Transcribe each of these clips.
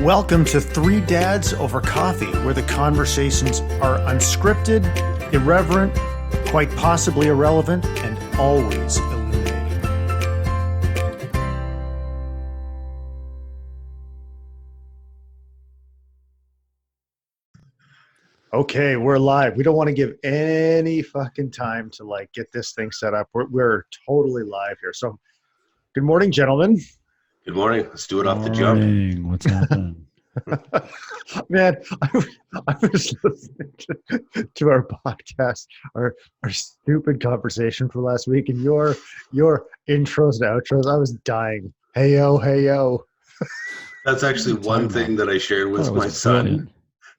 Welcome to Three Dads Over Coffee, where the conversations are unscripted, irreverent, quite possibly irrelevant, and always illuminating. Okay, we're live. We don't want to give any fucking time to get this thing set up. We're totally live here. So, good morning, gentlemen. Good morning. Let's do it off the jump. What's happening? Man, I was listening to our podcast, our stupid conversation for last week, and your intros and outros. I was dying. Hey yo. That's actually one thing that I shared with my son,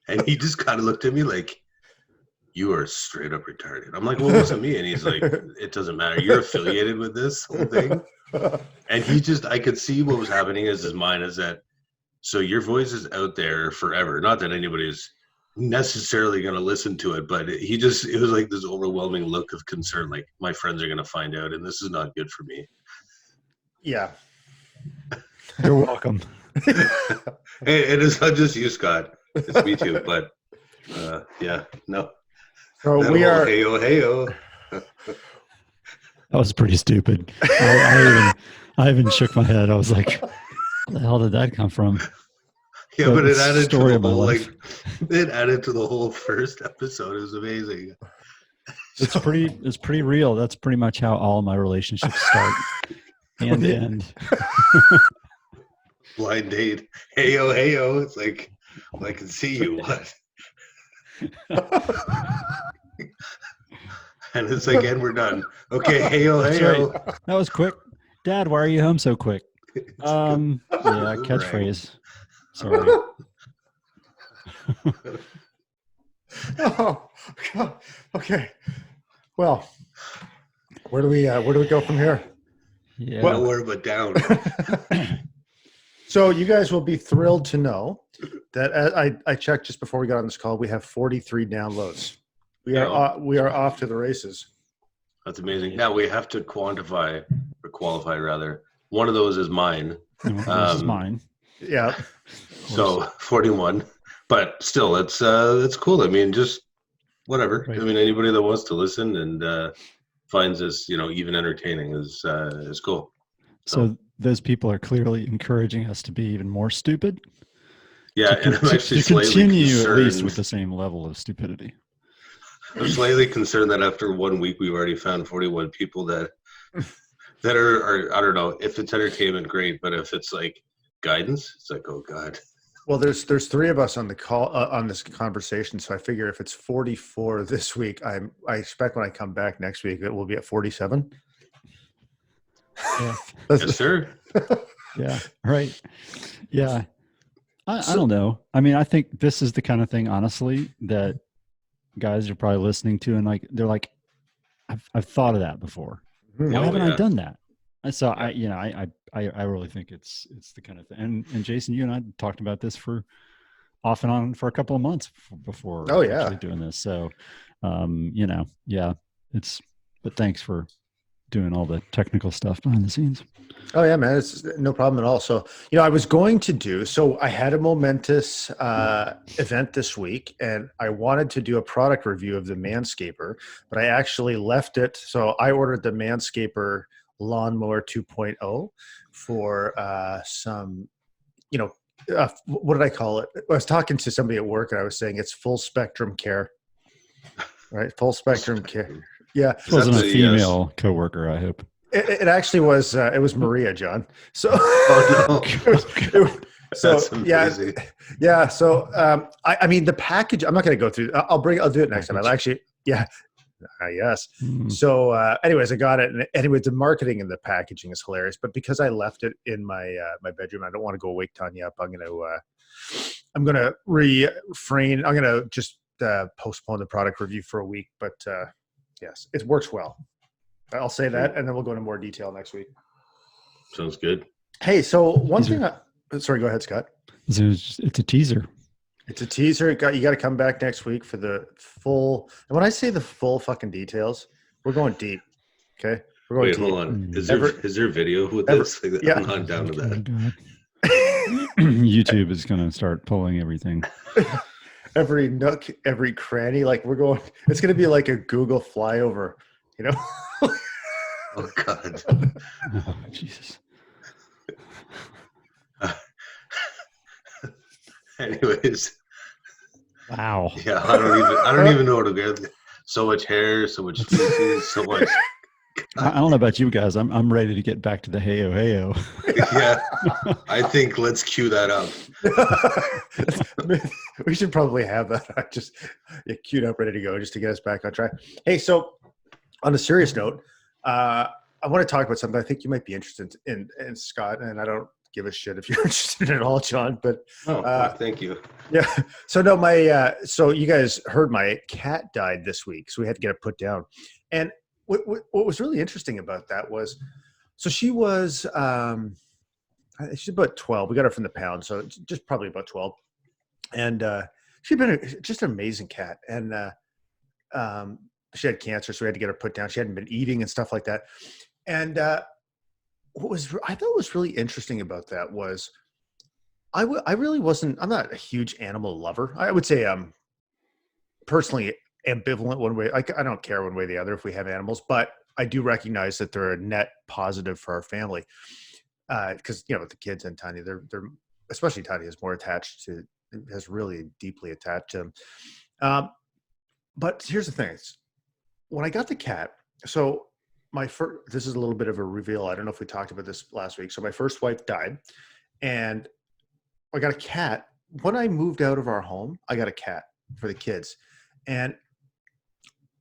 and he just kind of looked at me like, "You are straight up retarded." I'm like, "Well, it wasn't me," and he's like, "It doesn't matter. You're affiliated with this whole thing." And I could see what was happening in his mind is that, so your voice is out there forever. Not that anybody's necessarily going to listen to it, but it was like this overwhelming look of concern, like my friends are going to find out and this is not good for me. Yeah. You're welcome. It is not just you, Scott. It's me too, but yeah, no. So we are. Hey-o. That was pretty stupid. I even shook my head. I was like, where the hell did that come from? Yeah, but it added to the whole, it added to the whole first episode. It was amazing. It's pretty real. That's pretty much how all my relationships start. Hand to end. Blind date. Hey-o. It's like, well, I can see you. What? And it's like, and we're done. Okay, hey-o. Right. That was quick. Dad, why are you home so quick? Yeah, catchphrase. Sorry. Oh, God. Okay. Well, where do we go from here? Yeah. Well, nowhere but down. So you guys will be thrilled to know that I checked just before we got on this call. We have 43 downloads. We are off to the races. That's amazing. Now we have to qualify rather. One of those is mine. This is mine. Yeah. So 41, but still, it's cool. I mean, just whatever. Right. I mean, anybody that wants to listen and finds this, even entertaining is cool. So those people are clearly encouraging us to be even more stupid. Yeah, and I'm actually to continue concerned, at least with the same level of stupidity. I'm slightly concerned that after 1 week, we've already found 41 people that are I don't know, if it's entertainment, great, but if it's like guidance, it's like, oh God. Well, there's three of us on the call on this conversation, so I figure if it's 44 this week, I expect when I come back next week it will be at 47. Yeah. Yes, sir. Yeah. Right. Yeah. I don't know. I mean, I think this is the kind of thing, honestly, that guys are probably listening to, and they're like, I've thought of that before. Why haven't I done that? And so I really think it's the kind of thing. And Jason, you and I talked about this for off and on for a couple of months before actually doing this. So, but thanks for doing all the technical stuff behind the scenes. Oh yeah, man, it's no problem at all. So, I was going to do, I had a momentous event this week and I wanted to do a product review of the Manscaper, but I actually left it. So I ordered the Manscaper Lawnmower 2.0 for some, what did I call it? I was talking to somebody at work and I was saying it's full spectrum care, right? Full spectrum care. Yeah. It wasn't a female coworker, I hope. It actually was. It was Maria, John. So, That's amazing. Yeah. So, I mean, the package. I'm not going to go through. I'll do it next time. I'll actually. Yeah. Yes. Mm. So, anyways, I got it. And anyway, the marketing and the packaging is hilarious. But because I left it in my bedroom, I don't want to go wake Tanya up. I'm gonna refrain. I'm gonna just postpone the product review for a week. But yes, it works well. I'll say that, and then we'll go into more detail next week. Sounds good. Hey, so one thing. Sorry, go ahead, Scott. It's a teaser. It's a teaser. You got to come back next week for the full. And when I say the full fucking details, we're going deep. Okay, we're going deep. Hold on. Is there video with this? Yeah. I'm not down to that. YouTube YouTube is going to start pulling everything. Every nook, every cranny. Like it's going to be like a Google flyover, you know? Oh God. Oh, Jesus. Anyways. Wow. Yeah, I don't even know what to get. So much hair, so much feces, so much. I don't know about you guys. I'm ready to get back to the heyo heyo. Yeah, I think let's cue that up. We should probably have that just queued up, ready to go, just to get us back on track. Hey, so on a serious note, I want to talk about something I think you might be interested in Scott, and I don't give a shit if you're interested at all, John. But thank you. Yeah. So no, so you guys heard my cat died this week, so we had to get it put down. And what was really interesting about that was, so she's about 12. We got her from the pound, so just probably about 12. And she'd been just an amazing cat. And she had cancer, so we had to get her put down. She hadn't been eating and stuff like that. And I thought was really interesting about that was I really wasn't. I'm not a huge animal lover. I would say I'm personally ambivalent one way. I don't care one way or the other if we have animals, but I do recognize that they're a net positive for our family. Because with the kids and Tanya, they're especially Tanya is more attached to, has really deeply attached to them. But here's the thing: when I got the cat, so this is a little bit of a reveal. I don't know if we talked about this last week. So my first wife died, and I got a cat. When I moved out of our home, I got a cat for the kids. And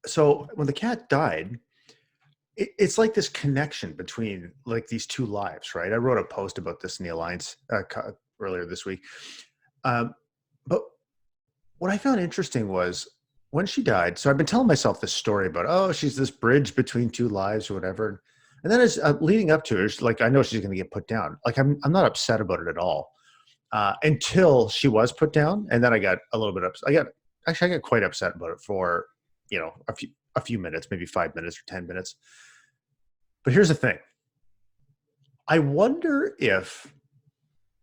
so when the cat died, it's like this connection between like these two lives, right? I wrote a post about this in the Alliance earlier this week. But what I found interesting was when she died, so I've been telling myself this story about, oh, she's this bridge between two lives or whatever. And then as leading up to it, like, I know she's going to get put down. Like, I'm not upset about it at all. Until she was put down, and then I got a little bit upset. I got quite upset about it for a few minutes, maybe 5 minutes or 10 minutes. But here's the thing: I wonder if,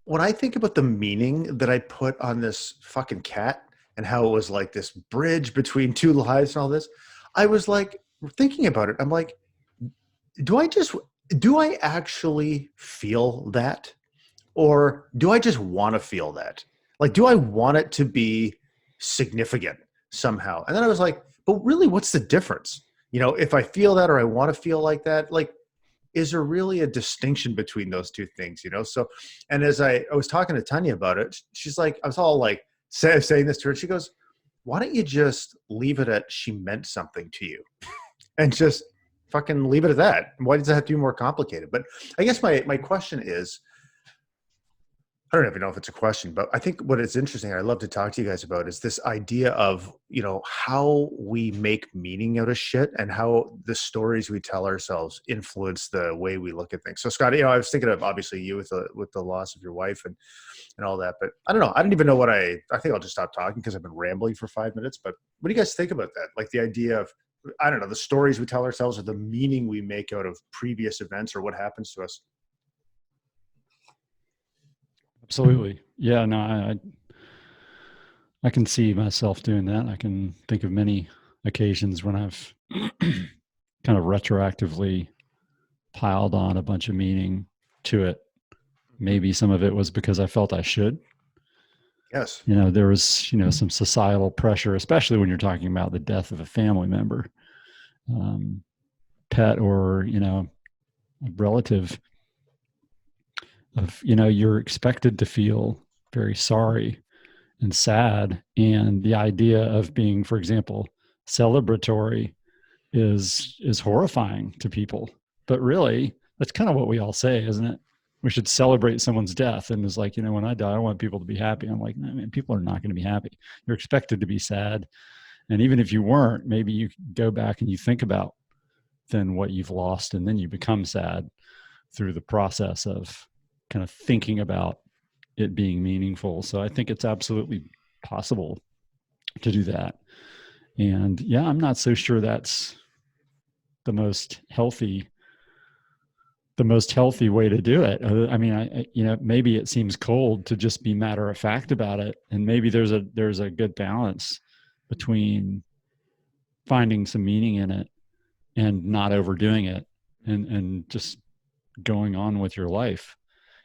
when I think about the meaning that I put on this fucking cat and how it was like this bridge between two lives and all this, I was like thinking about it. I'm like, do I actually feel that? Or do I just want to feel that? Like, do I want it to be significant somehow? And then I was like, but really, what's the difference? If I feel that or I want to feel like that, like, is there really a distinction between those two things? So, and as I was talking to Tanya about it, she's like, I was all like saying this to her. She goes, why don't you just leave it at she meant something to you and just fucking leave it at that? Why does it have to be more complicated? But I guess my question is, I don't even know if it's a question, but I think what is interesting, I'd love to talk to you guys about, is this idea of, how we make meaning out of shit and how the stories we tell ourselves influence the way we look at things. So Scott, I was thinking of obviously you with the loss of your wife and all that, but I don't know. I don't even know I think I'll just stop talking because I've been rambling for 5 minutes, but what do you guys think about that? Like the idea of, I don't know, the stories we tell ourselves or the meaning we make out of previous events or what happens to us. Absolutely. Yeah, no, I can see myself doing that. I can think of many occasions when I've kind of retroactively piled on a bunch of meaning to it. Maybe some of it was because I felt I should. Yes. There was, some societal pressure, especially when you're talking about the death of a family member, pet, or, a relative. Of, you're expected to feel very sorry and sad. And the idea of being, for example, celebratory is horrifying to people. But really, that's kind of what we all say, isn't it? We should celebrate someone's death. And it's like, when I die, I want people to be happy. I'm like, man, people are not going to be happy. You're expected to be sad. And even if you weren't, maybe you go back and you think about then what you've lost, and then you become sad through the process of kind of thinking about it being meaningful. So I think it's absolutely possible to do that. And yeah, I'm not so sure that's the most healthy the most healthy way to do it. I mean, maybe it seems cold to just be matter of fact about it, and maybe there's a good balance between finding some meaning in it and not overdoing it, and just going on with your life.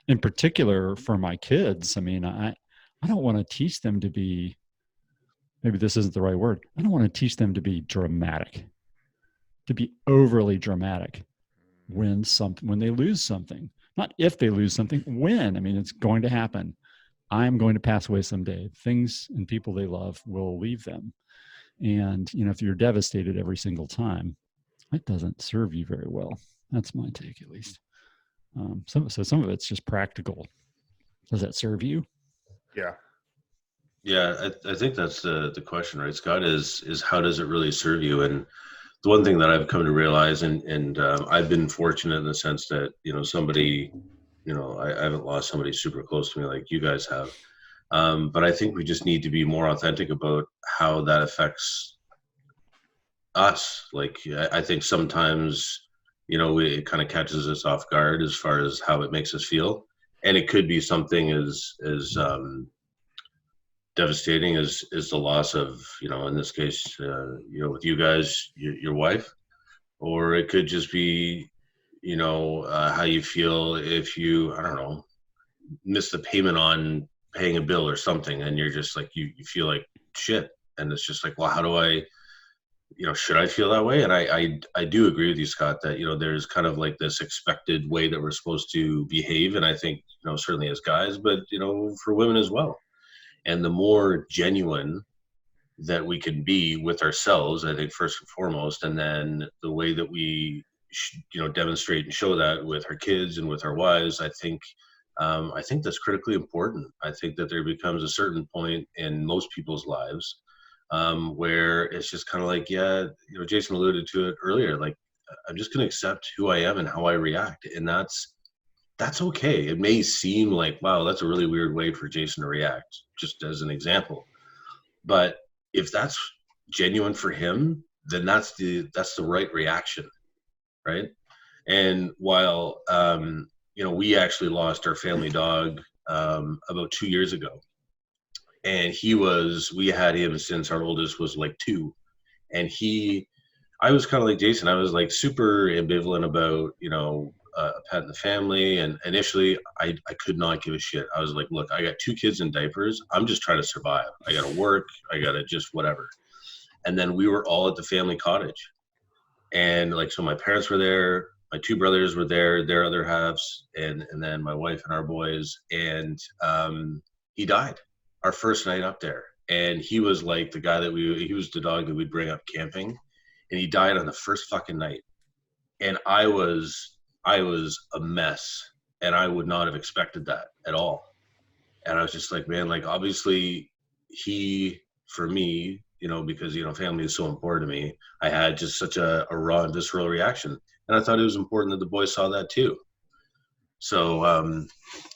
In particular, for my kids, I mean, I don't want to teach them to be. Maybe this isn't the right word. I don't want to teach them to be dramatic, to be overly dramatic when they lose something. Not if they lose something, when. I mean, it's going to happen. I'm going to pass away someday. Things and people they love will leave them. And, if you're devastated every single time, that doesn't serve you very well. That's my take, at least. So some of it's just practical. Does that serve you? Yeah. Yeah, I think that's the question, right, Scott, is how does it really serve you? And the one thing that I've come to realize, and I've been fortunate in the sense that, somebody, I haven't lost somebody super close to me like you guys have. But I think we just need to be more authentic about how that affects us. Like, I think sometimes, it kind of catches us off guard as far as how it makes us feel. And it could be something as devastating as the loss of, in this case, with you guys, your wife, or it could just be, how you feel if you, I don't know, miss the payment on paying a bill or something, and you're just like, you feel like shit, and it's just like, well, how do I, should I feel that way? And I do agree with you, Scott, that, there's kind of like this expected way that we're supposed to behave, and I think, certainly as guys, but, for women as well. And the more genuine that we can be with ourselves, I think, first and foremost, and then the way that we, demonstrate and show that with our kids and with our wives, I think that's critically important. I think that there becomes a certain point in most people's lives where it's just kind of like, yeah, Jason alluded to it earlier, like, I'm just going to accept who I am and how I react. And that's okay. It may seem like, wow, that's a really weird way for Jason to react, just as an example. But if that's genuine for him, then that's the right reaction, right? And while we actually lost our family dog about 2 years ago, and we had him since our oldest was like 2, and I was kind of like Jason. I was like super ambivalent about, a pet in the family. And initially I could not give a shit. I was like, look, I got 2 kids in diapers. I'm just trying to survive. I got to work. I got to just whatever. And then we were all at the family cottage. And like, so my parents were there, my 2 brothers were there, their other halves, and then my wife and our boys. And he died our first night up there. And he was like the guy he was the dog that we'd bring up camping. And he died on the first fucking night. And I was a mess, and I would not have expected that at all. And I was just like, man, like, obviously for me, because, family is so important to me, I had just such a raw and visceral reaction. And I thought it was important that the boys saw that too. So,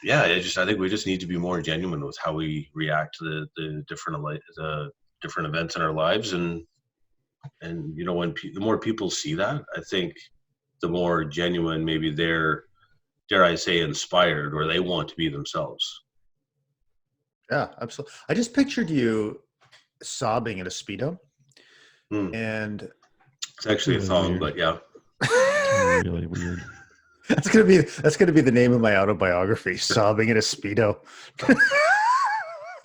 yeah, I think we just need to be more genuine with how we react to the different events in our lives. And when the more people see that, I think the more genuine maybe they're, dare I say, inspired, or they want to be themselves. Yeah, absolutely. I just pictured you sobbing in a Speedo. And it's actually really a thong, weird. But yeah. It's really weird. That's gonna be the name of my autobiography, Sobbing in a Speedo.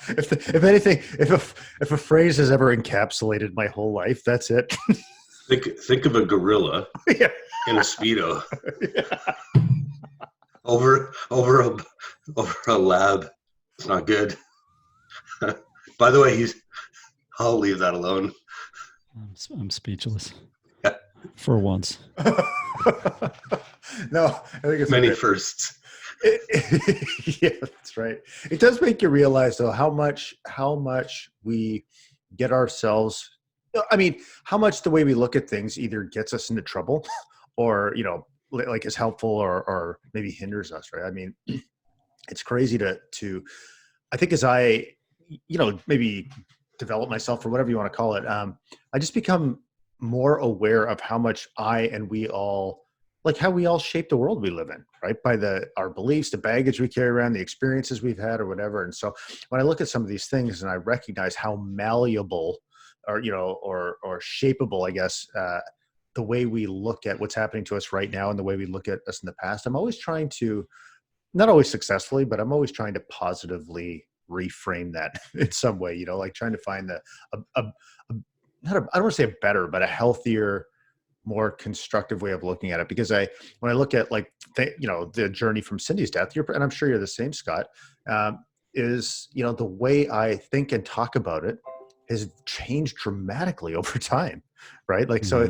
If anything, if a phrase has ever encapsulated my whole life, that's it. Think of a gorilla in a Speedo. Yeah. over a lab. It's not good. By the way, I'll leave that alone. I'm speechless. Yeah. For once. No, I think it's many firsts. Yeah, that's right. It does make you realize, though, how much we get ourselves. I mean, how much the way we look at things either gets us into trouble, or like is helpful, or maybe hinders us. Right? I mean, it's crazy to. I think as I, maybe develop myself, or whatever you want to call it, I just become more aware of how much I and we all like how we all shape the world we live in, right? By our beliefs, the baggage we carry around, the experiences we've had or whatever. And so when I look at some of these things and I recognize how malleable or, or shapeable, I guess, the way we look at what's happening to us right now and the way we look at us in the past, I'm always trying to, not always successfully, but I'm always trying to positively reframe that in some way, like trying to find I don't want to say a better, but a healthier, more constructive way of looking at it. Because when I look at like, the journey from Cindy's death, and I'm sure you're the same, Scott, is, the way I think and talk about it has changed dramatically over time. Right. Like, so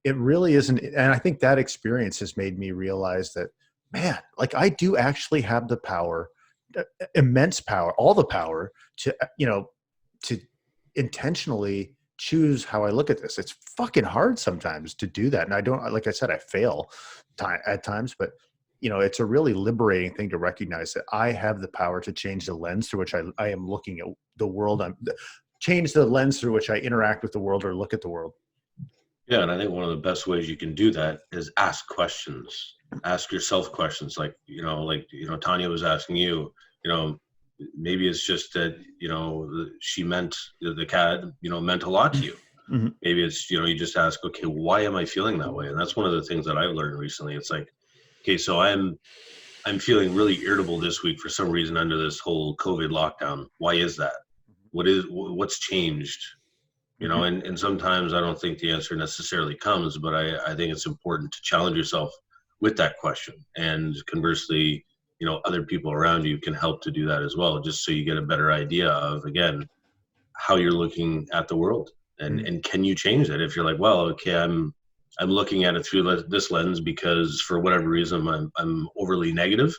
it really isn't. And I think that experience has made me realize that, man, like I do actually have the power, immense power, all the power to, to intentionally choose how I look at this. It's fucking hard sometimes to do that. And I don't, like I said, I fail at times, but it's a really liberating thing to recognize that I have the power to change the lens through which I am looking at the world. Change the lens through which I interact with the world or look at the world. Yeah. And I think one of the best ways you can do that is ask questions, ask yourself questions. Like, Tanya was asking you, maybe it's just that, she meant the cat, meant a lot to you. Mm-hmm. Maybe it's, you just ask, okay, why am I feeling that way? And that's one of the things that I've learned recently. It's like, okay, so I'm feeling really irritable this week for some reason under this whole COVID lockdown. Why is that? What's changed? And sometimes I don't think the answer necessarily comes, but I think it's important to challenge yourself with that question. And conversely, other people around you can help to do that as well, just so you get a better idea of, again, how you're looking at the world. And can you change that? If you're like, well, okay, I'm looking at it through this lens because for whatever reason I'm overly negative.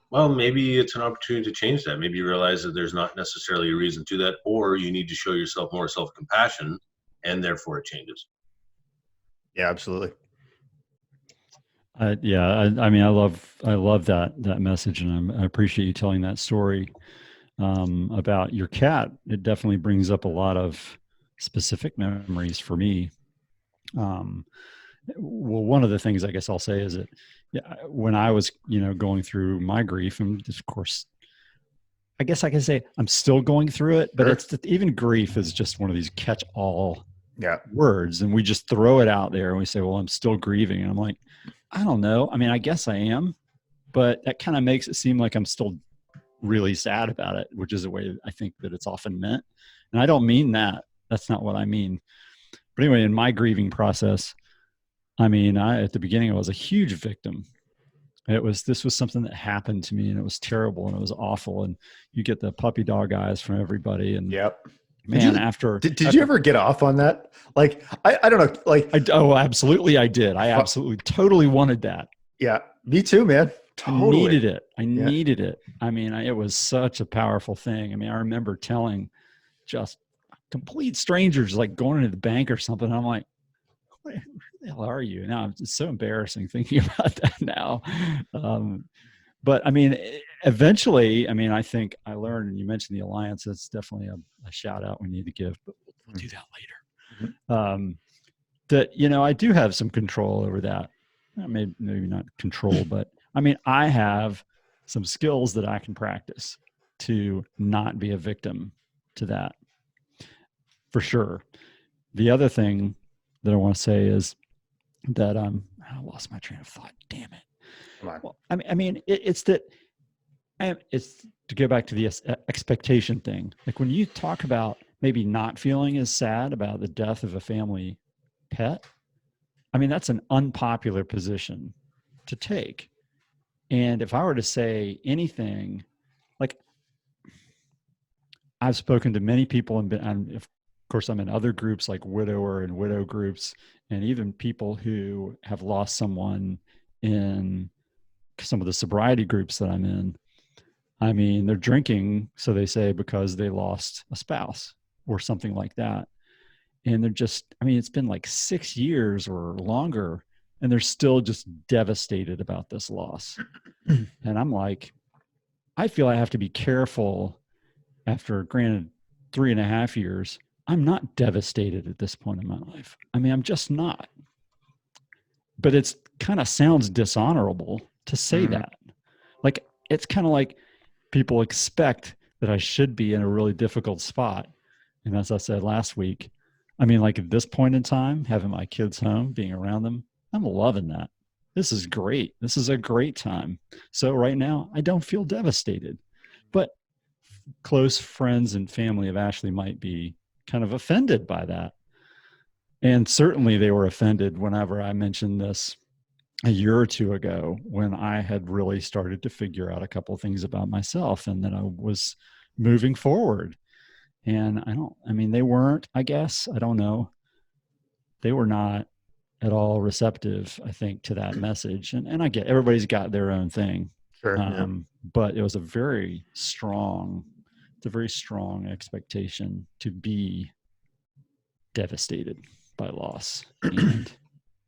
Well, maybe it's an opportunity to change that. Maybe you realize that there's not necessarily a reason to that, or you need to show yourself more self-compassion, and therefore it changes. Yeah, absolutely. I mean, I love that message, and I appreciate you telling that story about your cat. It definitely brings up a lot of specific memories for me. Well, one of the things I guess I'll say is that when I was, going through my grief, and of course, I guess I can say I'm still going through it, but even grief is just one of these catch-all words, and we just throw it out there and we say, well, I'm still grieving. And I'm like, I don't know. I mean, I guess I am, but that kind of makes it seem like I'm still really sad about it, which is a way I think that it's often meant. And I don't mean that. That's not what I mean. But anyway, in my grieving process, I mean, at the beginning, I was a huge victim. This was something that happened to me, and it was terrible and it was awful. And you get the puppy dog eyes from everybody. And man, did you ever get off on that? Like, I don't know. Like, absolutely. I did. I absolutely totally wanted that. Yeah, me too, man. Totally. I needed it. I mean, it was such a powerful thing. I mean, I remember telling just complete strangers, like going into the bank or something. I'm like, who the hell are you? Now it's so embarrassing thinking about that now. But I mean, eventually, I mean, I think I learned, and you mentioned the Alliance, that's definitely a shout out we need to give, but we'll do that later. Mm-hmm. That, I do have some control over that. Maybe not control, but I mean, I have some skills that I can practice to not be a victim to that, for sure. The other thing that I want to say is that I lost my train of thought. Damn it. Come on. Well, I mean, it's to go back to the expectation thing. Like when you talk about maybe not feeling as sad about the death of a family pet, I mean, that's an unpopular position to take. And if I were to say anything, like I've spoken to many people and of course I'm in other groups like widower and widow groups, and even people who have lost someone in some of the sobriety groups that I'm in. I mean, they're drinking, so they say, because they lost a spouse or something like that. And they're just, I mean, it's been like 6 years or longer, and they're still just devastated about this loss. And I'm like, I feel I have to be careful after, granted, 3.5 years. I'm not devastated at this point in my life. I mean, I'm just not. But it's kind of sounds dishonorable to say that. Like, it's kind of like people expect that I should be in a really difficult spot. And as I said last week, I mean, like at this point in time, having my kids home, being around them, I'm loving that. This is great. This is a great time. So right now, I don't feel devastated. But close friends and family of Ashley might be kind of offended by that. And certainly they were offended whenever I mentioned this a year or two ago, when I had really started to figure out a couple of things about myself and that I was moving forward. And they weren't, I guess, I don't know. They were not at all receptive, I think, to that message. And I get, everybody's got their own thing. Sure. But it was a very strong expectation to be devastated by loss. And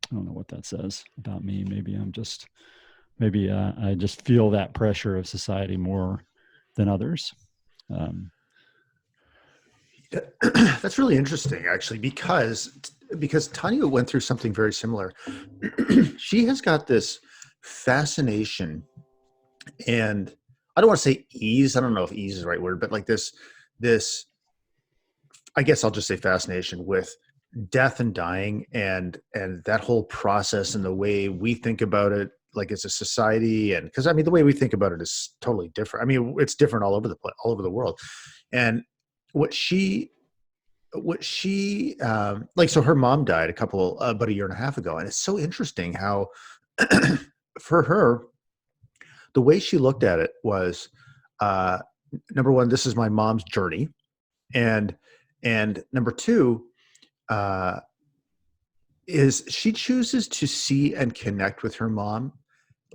I don't know what that says about me. Maybe I just feel that pressure of society more than others. That's really interesting, actually, because Tanya went through something very similar. She has got this fascination, and I don't want to say ease. I don't know if ease is the right word, but like this, I guess I'll just say fascination with death and dying, and that whole process and the way we think about it, like as a society. And because I mean, the way we think about it is totally different. I mean, it's different all over the world. And what she like, so her mom died about a year and a half ago. And it's so interesting how for her, the way she looked at it was, number one, this is my mom's journey. And number two, is she chooses to see and connect with her mom,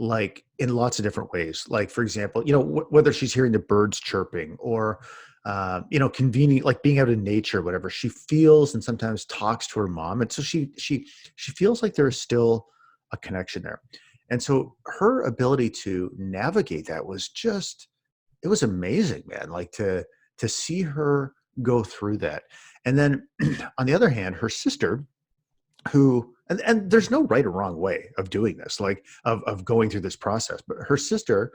like in lots of different ways. Like, for example, whether she's hearing the birds chirping or, convening, like being out in nature, whatever, she feels and sometimes talks to her mom. And so she feels like there is still a connection there. And so her ability to navigate that was it was amazing, man. Like to see her go through that. And then on the other hand, her sister, who, and there's no right or wrong way of doing this, like of going through this process, but her sister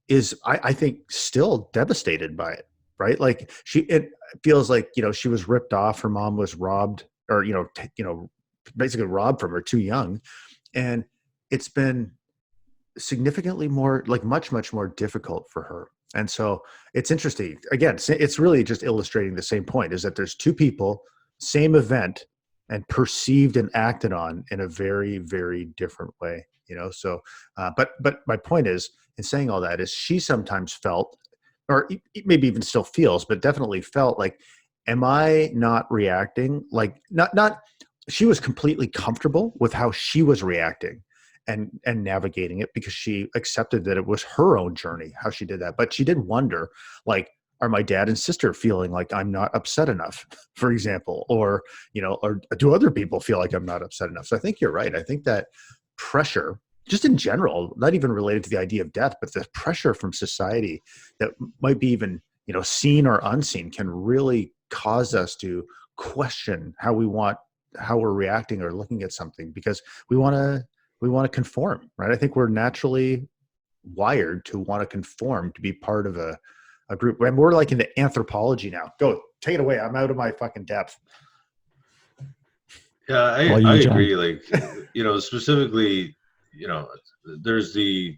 is, I think, still devastated by it, right? Like it feels like, she was ripped off. Her mom was robbed, or, basically robbed from her too young. And it's been significantly more, like much, much more difficult for her. And so it's interesting. Again, it's really just illustrating the same point, is that there's two people, same event, and perceived and acted on in a very, very different way, So, but my point is, in saying all that, is she sometimes felt, or maybe even still feels, but definitely felt like, am I not reacting? Like she was completely comfortable with how she was reacting and navigating it, because she accepted that it was her own journey, how she did that. But she did wonder, like, are my dad and sister feeling like I'm not upset enough, for example, or do other people feel like I'm not upset enough? So I think you're right. I think that pressure, just in general, not even related to the idea of death, but the pressure from society that might be even, seen or unseen, can really cause us to question how we're reacting or looking at something, because we want to conform, right? I think we're naturally wired to want to conform, to be part of a group. And we're like into anthropology now. Go, take it away. I'm out of my fucking depth. Yeah, I agree. Like, specifically, there's the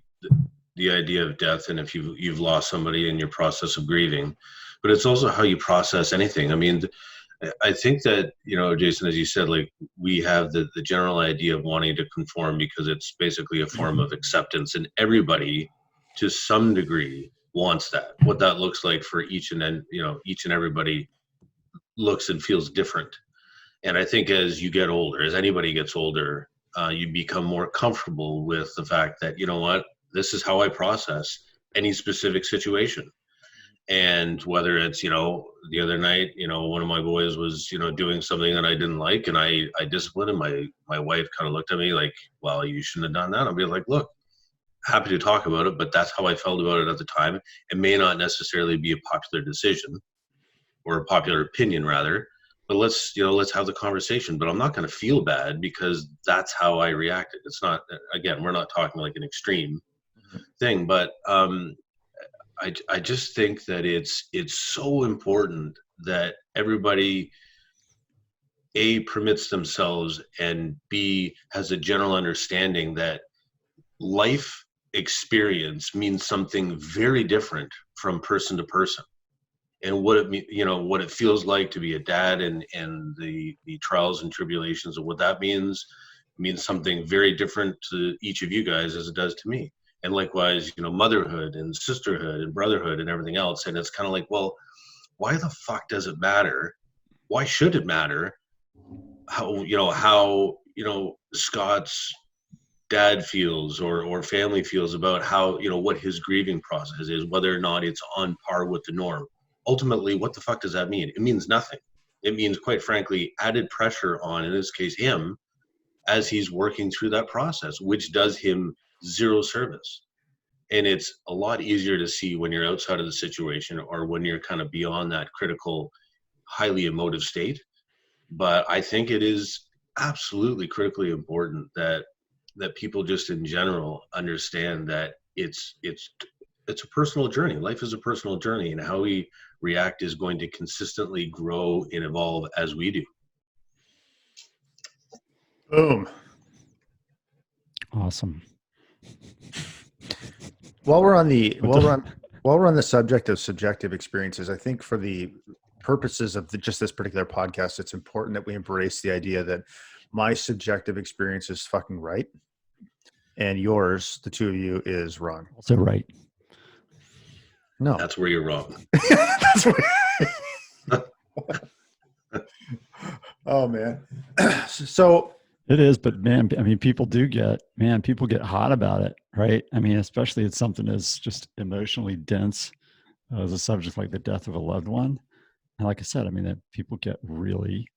idea of death, and if you've lost somebody in your process of grieving, but it's also how you process anything. I mean, I think that, Jason, as you said, like, we have the general idea of wanting to conform because it's basically a form of acceptance, and everybody to some degree wants that. What that looks like for each and everybody looks and feels different. And I think as you get older, as anybody gets older, you become more comfortable with the fact that, this is how I process any specific situation. And whether it's, the other night, one of my boys was, doing something that I didn't like, and I disciplined him. My wife kind of looked at me like, well, you shouldn't have done that. I'll be like, look, happy to talk about it, but that's how I felt about it at the time. It may not necessarily be a popular decision, or a popular opinion rather, but let's have the conversation, but I'm not going to feel bad because that's how I reacted. It's not, again, we're not talking like an extreme thing, but I just think that it's so important that everybody A, permits themselves, and B, has a general understanding that life experience means something very different from person to person. And what what it feels like to be a dad, and the trials and tribulations of what that means something very different to each of you guys as it does to me. And likewise, motherhood and sisterhood and brotherhood and everything else. And it's kind of like, well, why the fuck does it matter? Why should it matter how Scott's dad feels or family feels about how what his grieving process is, whether or not it's on par with the norm? Ultimately, what the fuck does that mean? It means nothing. It means, quite frankly, added pressure on, in this case, him, as he's working through that process, which does him zero service. And it's a lot easier to see when you're outside of the situation, or when you're kind of beyond that critical, highly emotive state. But I think it is absolutely critically important that people just in general understand that it's a personal journey. Life is a personal journey, and how we react is going to consistently grow and evolve as we do. Boom. Awesome. While we're on the subject of subjective experiences, I think for the purposes of just this particular podcast, it's important that we embrace the idea that my subjective experience is fucking right, and yours, the two of you, is wrong. Also right. No, that's where you're wrong. That's where... Oh man. So it is, but man, I mean, people get hot about it, right? I mean, especially it's something that's just emotionally dense as a subject like the death of a loved one. And like I said, I mean, that people get really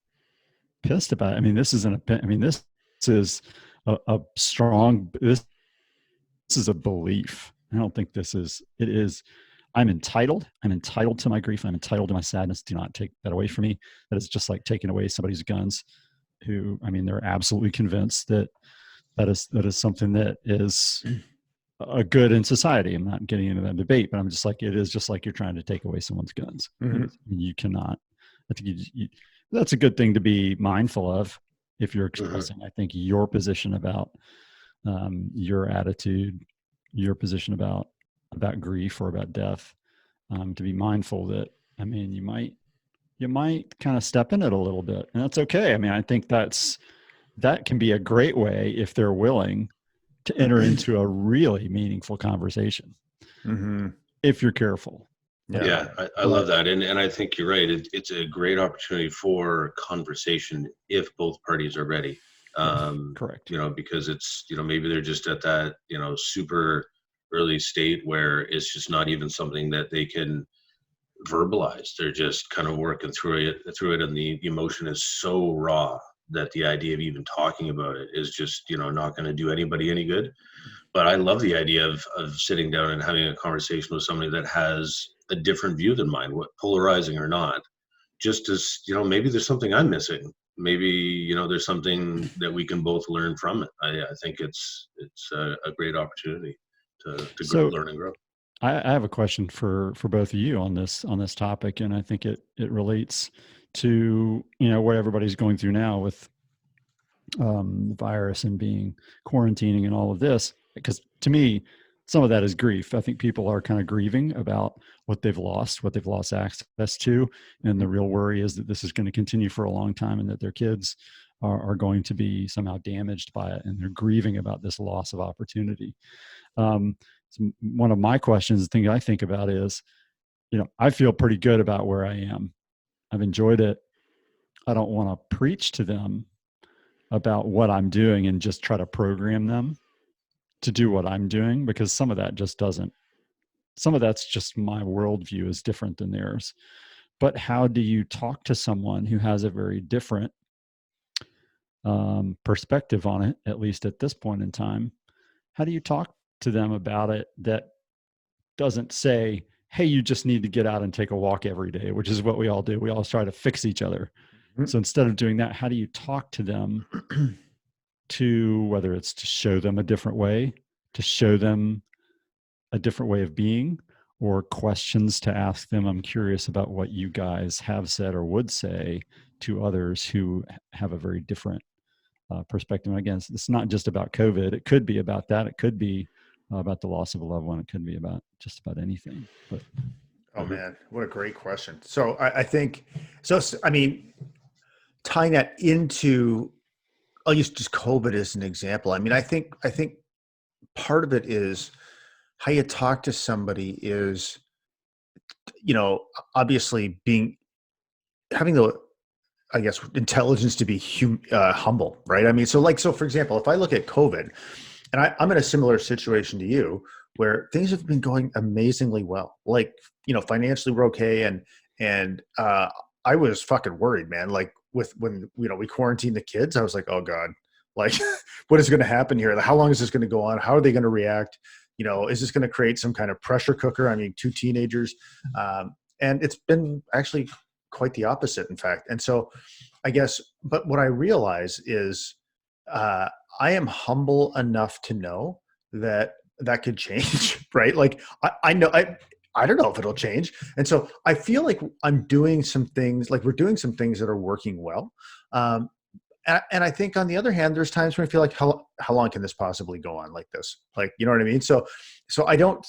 pissed about it. I mean, this is a strong, this is a belief. I don't think it is. I'm entitled to my grief. I'm entitled to my sadness. Do not take that away from me. That is just like taking away somebody's guns, who, I mean, they're absolutely convinced that is something that is a good in society. I'm not getting into that debate, but I'm just like, it is just like you're trying to take away someone's guns. Mm-hmm. You cannot. I think that's a good thing to be mindful of if you're expressing, I think, your position about your attitude, your position about grief or about death, to be mindful that, I mean, you might kind of step in it a little bit, and that's okay. I mean, I think that can be a great way, if they're willing, to enter into a really meaningful conversation, if you're careful. Yeah, I love that. And I think you're right. It's a great opportunity for conversation if both parties are ready. Correct. Because it's, maybe they're just at that, super early state where it's just not even something that they can verbalize. They're just kind of working through it. And the emotion is so raw that the idea of even talking about it is just, not going to do anybody any good. But I love the idea of sitting down and having a conversation with somebody that has a different view than mine, what polarizing or not, just as, maybe there's something I'm missing. Maybe, there's something that we can both learn from it. I think it's a great opportunity to learn and grow. I have a question for both of you on this topic. And I think it relates to, what everybody's going through now with the virus and being quarantining and all of this, because to me, some of that is grief. I think people are kind of grieving about what they've lost access to. And the real worry is that this is going to continue for a long time, and that their kids are going to be somehow damaged by it. And they're grieving about this loss of opportunity. So one of my questions, the thing I think about is, I feel pretty good about where I am. I've enjoyed it. I don't want to preach to them about what I'm doing and just try to program them to do what I'm doing, because some of that's just my worldview is different than theirs. But how do you talk to someone who has a very different perspective on it, at least at this point in time? How do you talk to them about it that doesn't say, hey, you just need to get out and take a walk every day, which is what we all do. We all try to fix each other. So instead of doing that, how do you talk to them to, whether it's to show them a different way, to show them a different way of being, or questions to ask them? I'm curious about what you guys have said or would say to others who have a very different perspective. And again, it's not just about COVID. It could be about that. It could be about the loss of a loved one. It could be about just about anything. But oh man, what a great question. So I think, so I mean, tying that into, I'll use just COVID as an example. I mean, I think part of it is how you talk to somebody is, obviously having the, I guess, intelligence to be humble, right? I mean, so for example, if I look at COVID, and I'm in a similar situation to you, where things have been going amazingly well. Like, financially we're okay, and I was fucking worried, man. Like when we quarantined the kids, I was like, oh god, like what is going to happen here? How long is this going to go on? How are they going to react? Is this going to create some kind of pressure cooker? I mean, two teenagers, and it's been actually quite the opposite, in fact. And so I guess, but what I realize is I am humble enough to know that could change, right? Like I know, I don't know if it'll change. And so I feel like I'm doing some things, like we're doing some things that are working well. And I think on the other hand, there's times when I feel like how long can this possibly go on like this? Like, you know what I mean? So I don't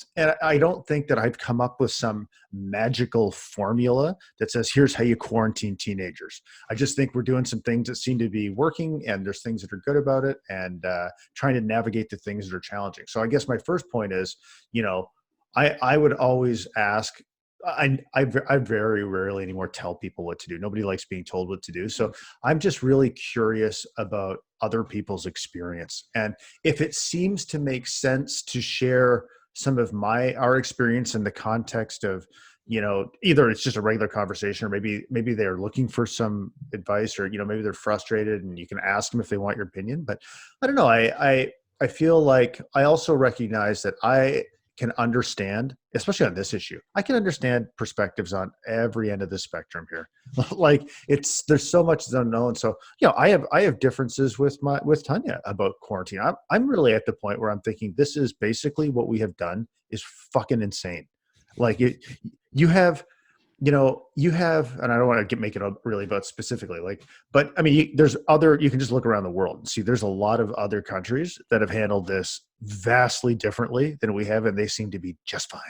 think that I've come up with some magical formula that says, here's how you quarantine teenagers. I just think we're doing some things that seem to be working, and there's things that are good about it, and trying to navigate the things that are challenging. So I guess my first point is, I would always ask, I very rarely anymore tell people what to do. Nobody likes being told what to do. So I'm just really curious about other people's experience. And if it seems to make sense to share some of our experience in the context of, either it's just a regular conversation, or maybe they're looking for some advice, or, maybe they're frustrated and you can ask them if they want your opinion. But I don't know. I feel like I also recognize that I can understand, especially on this issue, I can understand perspectives on every end of the spectrum here. Like there's so much that's unknown. So, I have differences with Tanya about quarantine. I'm really at the point where I'm thinking this is basically what we have done is fucking insane. Like you have, and I don't want to make it really about specifically, but I mean, you can just look around the world and see there's a lot of other countries that have handled this vastly differently than we have, and they seem to be just fine.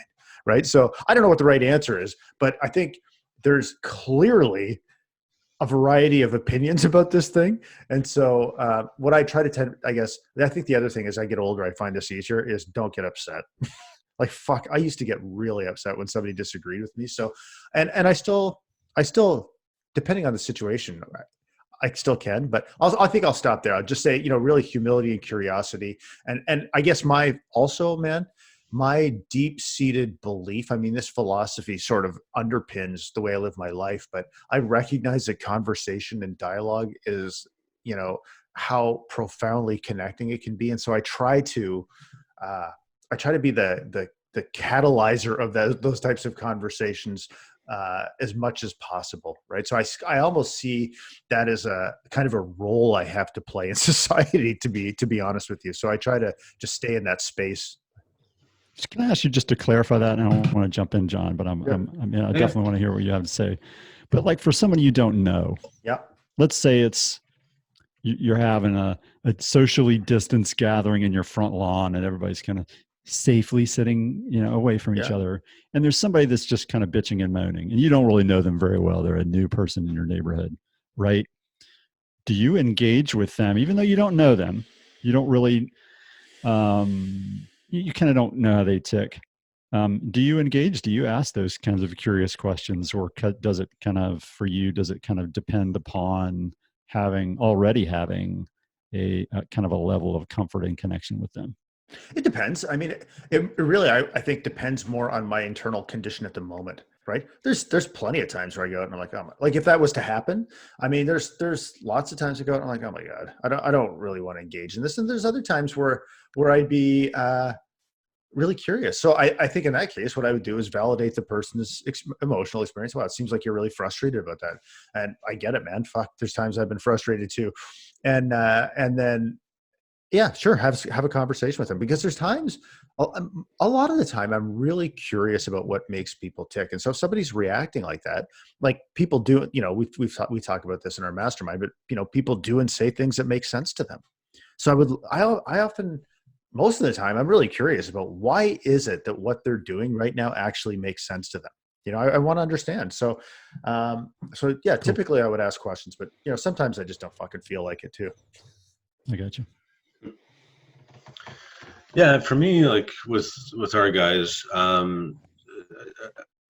Right. So I don't know what the right answer is, but I think there's clearly a variety of opinions about this thing. And so what I try to I think the other thing as I get older, I find this easier, is don't get upset. Like, fuck, I used to get really upset when somebody disagreed with me. So, and I still, depending on the situation, I still can, but I think I'll stop there. I'll just say, really humility and curiosity. And I guess my deep-seated belief, I mean, this philosophy sort of underpins the way I live my life, but I recognize that conversation and dialogue is, how profoundly connecting it can be. And so I try to be the catalyzer of those types of conversations as much as possible, right? So I almost see that as a kind of a role I have to play in society, to be honest with you. So I try to just stay in that space. Can I ask you just to clarify that? And I don't want to jump in, John, but I definitely want to hear what you have to say. But like for somebody you don't know, yeah, let's say you're having a socially distanced gathering in your front lawn, and everybody's kind of safely sitting, away from each other. And there's somebody that's just kind of bitching and moaning, and you don't really know them very well. They're a new person in your neighborhood, right? Do you engage with them, even though you don't know them? You don't really, you kind of don't know how they tick. Do you engage? Do you ask those kinds of curious questions, or does it kind of depend upon already having a kind of a level of comfort and connection with them? It depends. I mean, it really, I think, depends more on my internal condition at the moment, right? There's plenty of times where I go out and I'm like, oh, like if that was to happen, I mean, there's lots of times I go out and I'm like, oh my God, I don't really want to engage in this. And there's other times where I'd be really curious. So I think in that case, what I would do is validate the person's emotional experience. Wow, it seems like you're really frustrated about that. And I get it, man. Fuck, there's times I've been frustrated too. And then, yeah, sure. Have a conversation with them, because there's times, a lot of the time, I'm really curious about what makes people tick. And so if somebody's reacting like that, like people do, we talk about this in our mastermind, but people do and say things that make sense to them. So I often, most of the time, I'm really curious about why is it that what they're doing right now actually makes sense to them. I want to understand. So, yeah, typically I would ask questions, but sometimes I just don't fucking feel like it too. I got you. Yeah, for me, like with our guys,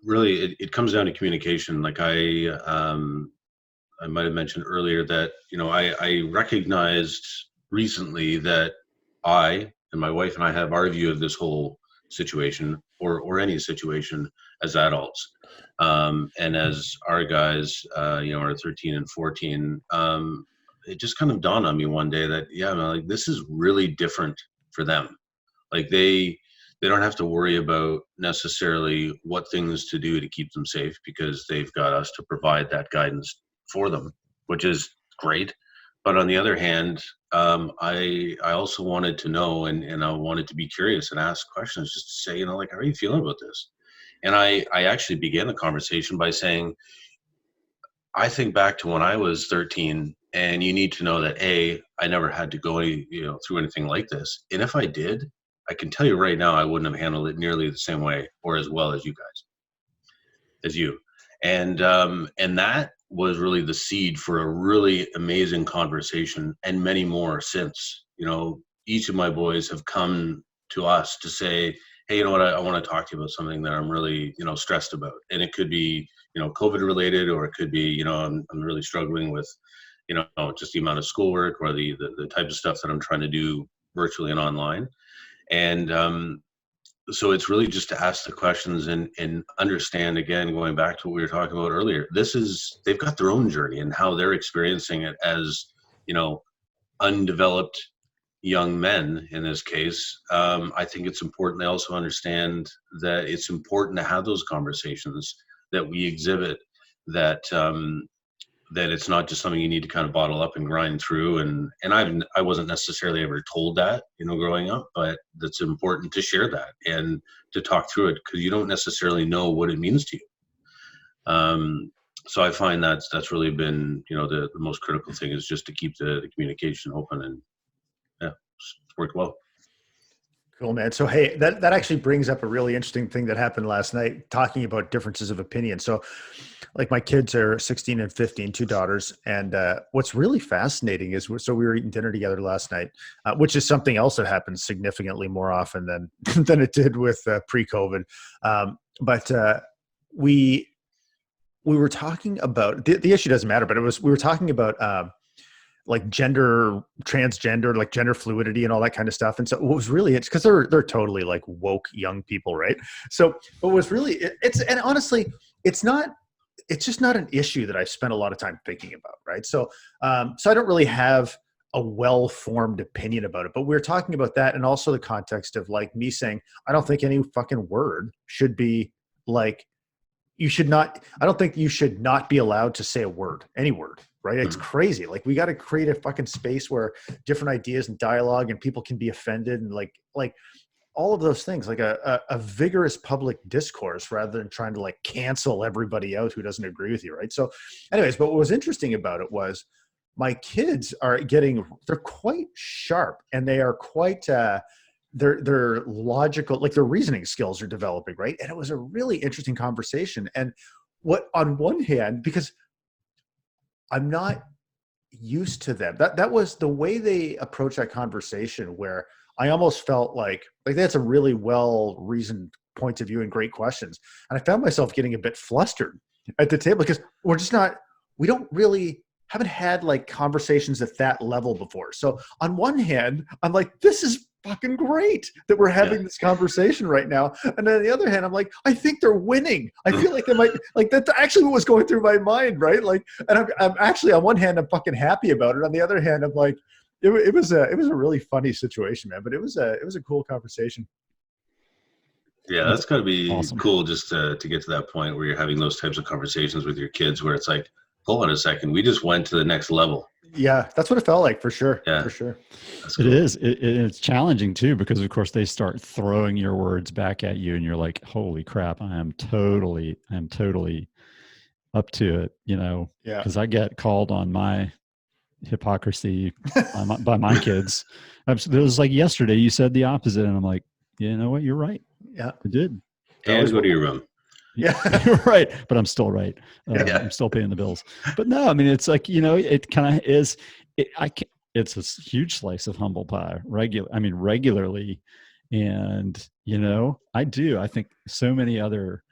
really it comes down to communication. Like I might have mentioned earlier that I recognized recently that I and my wife and I have our view of this whole situation, or any situation, as adults, and as our guys, are 13 and 14. It just kind of dawned on me one day that man, like this is really different for them. Like they don't have to worry about necessarily what things to do to keep them safe, because they've got us to provide that guidance for them, which is great. But on the other hand, I also wanted to know, and I wanted to be curious and ask questions, just to say, like, how are you feeling about this? And I actually began the conversation by saying, I think back to when I was 13, and you need to know that I never had to go through anything like this. And if I did, I can tell you right now, I wouldn't have handled it nearly the same way or as well as you. And that was really the seed for a really amazing conversation, and many more since. Each of my boys have come to us to say, hey, you know what, I want to talk to you about something that I'm really, stressed about. And it could be, COVID related, or it could be, I'm really struggling with, just the amount of schoolwork, or the type of stuff that I'm trying to do virtually and online. And so it's really just to ask the questions and understand, again, going back to what we were talking about earlier, they've got their own journey and how they're experiencing it as, undeveloped young men in this case. I think it's important they also understand that it's important to have those conversations, that we exhibit that, that it's not just something you need to kind of bottle up and grind through. And I wasn't necessarily ever told that, growing up, but that's important to share that and to talk through it, because you don't necessarily know what it means to you. So I find that's really been, the most critical thing, is just to keep the communication open, and it's worked well. Cool, man. So, hey, that actually brings up a really interesting thing that happened last night, talking about differences of opinion. So, like, my kids are 16 and 15, two daughters. And what's really fascinating is, so we were eating dinner together last night, which is something else that happens significantly more often than it did with pre-COVID. But we were talking about, the issue doesn't matter, but we were talking about like transgender, like gender fluidity and all that kind of stuff. And so what was really, it's because they're totally like woke young people, right? So what was really, and honestly, it's just not an issue that I've spent a lot of time thinking about, right? So I don't really have a well-formed opinion about it, but we're talking about that, and also the context of like me saying, I don't think any fucking word should be like, I don't think you should not be allowed to say a word, any word, right? It's crazy. Like, we got to create a fucking space where different ideas and dialogue and people can be offended, and like all of those things, like a vigorous public discourse, rather than trying to like cancel everybody out who doesn't agree with you, right? So anyways, but what was interesting about it was my kids they're quite sharp, and they are quite, their logical, like their reasoning skills are developing, right? And it was a really interesting conversation. And on one hand, because I'm not used to them, that was the way they approached that conversation, where I almost felt like they had some really well-reasoned points of view and great questions. And I found myself getting a bit flustered at the table, because we don't really haven't had like conversations at that level before. So on one hand, I'm like, this is fucking great that we're having this conversation right now. And then on the other hand, I'm like, I think they're winning. I feel like they might, like, that's actually what was going through my mind, right? Like, and I'm actually, on one hand, I'm fucking happy about it. On the other hand, I'm like, it was a really funny situation, man. But it was a cool conversation. Yeah, that's got to be awesome. cool just to get to that point where you're having those types of conversations with your kids where it's like, hold on a second, we just went to the next level. Yeah, that's what it felt like for sure. Yeah, for sure. That's It cool. is. It's challenging too, because of course they start throwing your words back at you and you're like, holy crap, I am totally up to it, Yeah. because I get called on my hypocrisy by my kids. It was like yesterday you said the opposite and I'm like, you know what, you're right. Yeah, I did. And go to your room. Yeah. You're right, but I'm still right. Yeah. I'm still paying the bills. But no, I mean, it's like, it kind of is. It's a huge slice of humble pie, regularly, and I think so many other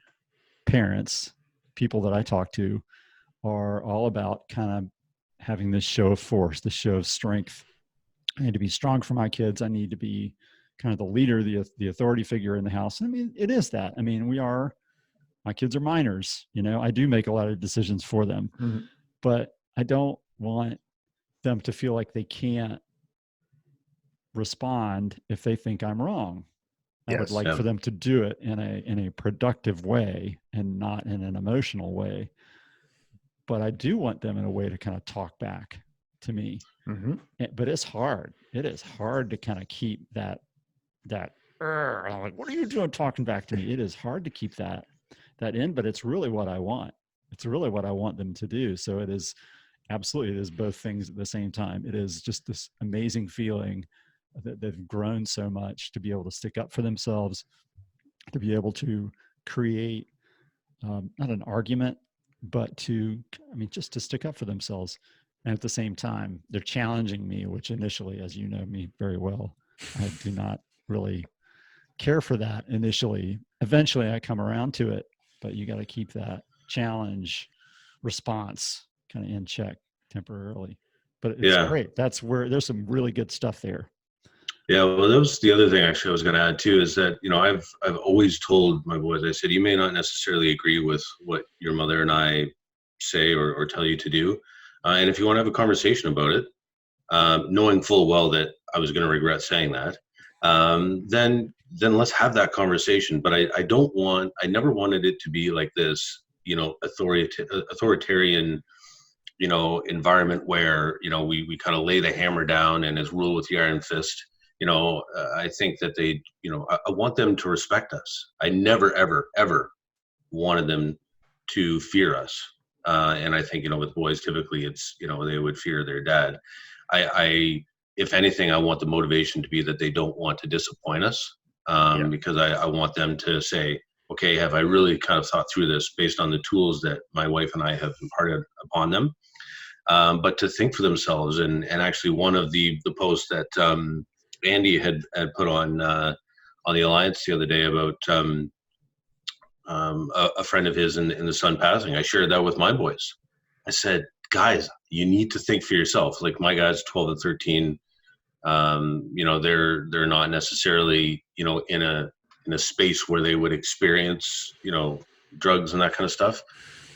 parents, people that I talk to, are all about kind of having this show of force, this show of strength. I need to be strong for my kids. I need to be kind of the leader, the authority figure in the house. I mean, it is that. I mean, my kids are minors, I do make a lot of decisions for them, but I don't want them to feel like they can't respond if they think I'm wrong. I would like for them to do it in a productive way and not in an emotional way. But I do want them in a way to kind of talk back to me. But it's hard. It is hard to kind of keep that I'm like, what are you doing talking back to me? It is hard to keep that in, but it's really what I want. It's really what I want them to do. So it is both things at the same time. It is just this amazing feeling that they've grown so much to be able to stick up for themselves, to be able to create not an argument, but just to stick up for themselves. And at the same time, they're challenging me, which initially, as you know me very well, I do not really care for that initially. Eventually I come around to it, but you got to keep that challenge response kind of in check temporarily. But it's great. That's where there's some really good stuff there. Yeah, well, that was the other thing actually I was going to add too, is that, I've always told my boys, I said, you may not necessarily agree with what your mother and I say or tell you to do. And if you want to have a conversation about it, knowing full well that I was going to regret saying that, then let's have that conversation. But I never wanted it to be like this, authoritarian, environment where, we kind of lay the hammer down and is rule with the iron fist. I think that I want them to respect us. I never, ever, ever wanted them to fear us. And I think, with boys, typically it's, they would fear their dad. If anything, I want the motivation to be that they don't want to disappoint us, because I want them to say, okay, have I really kind of thought through this based on the tools that my wife and I have imparted upon them? But to think for themselves. And actually one of the posts that Andy had put on the Alliance the other day about a friend of his in the son passing, I shared that with my boys. I said, guys, you need to think for yourself. Like my guys, 12 and 13, they're not necessarily, in a space where they would experience, drugs and that kind of stuff.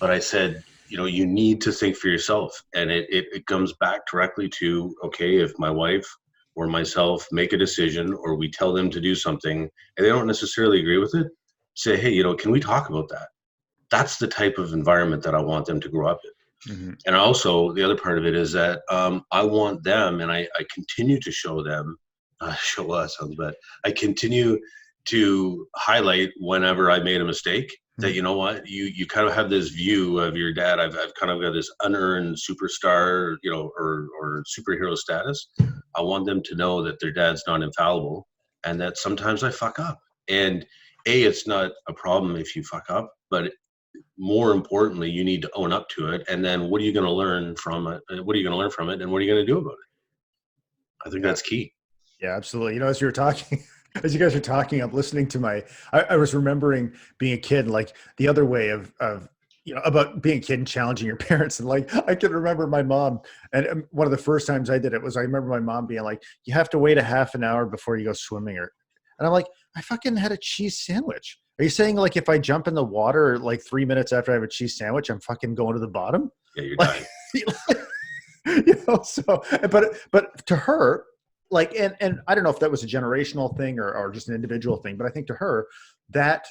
But I said, you need to think for yourself. And it comes back directly to, okay, if my wife or myself make a decision or we tell them to do something and they don't necessarily agree with it, say, hey, can we talk about that? That's the type of environment that I want them to grow up in. And also the other part of it is that I want them, and I continue to show them, show us, sounds bad. I continue to highlight whenever I made a mistake that, you know what, you kind of have this view of your dad. I've kind of got this unearned superstar, or superhero status. I want them to know that their dad's not infallible and that sometimes I fuck up. And it's not a problem if you fuck up, but more importantly, you need to own up to it. And then what are you going to learn from it? What are you going to learn from it? And what are you going to do about it? I think that's key. Yeah, absolutely. As you were talking, as you guys were talking, I'm listening to I was remembering being a kid, like the other way of about being a kid and challenging your parents. And like, I can remember my mom, and one of the first times I did it was, I remember my mom being like, you have to wait a half an hour before you go swimming. And I'm like, I fucking had a cheese sandwich. Are you saying like if I jump in the water like 3 minutes after I have a cheese sandwich, I'm fucking going to the bottom? Yeah, you're dying. So, but to her, like, and I don't know if that was a generational thing or just an individual thing, but I think to her, that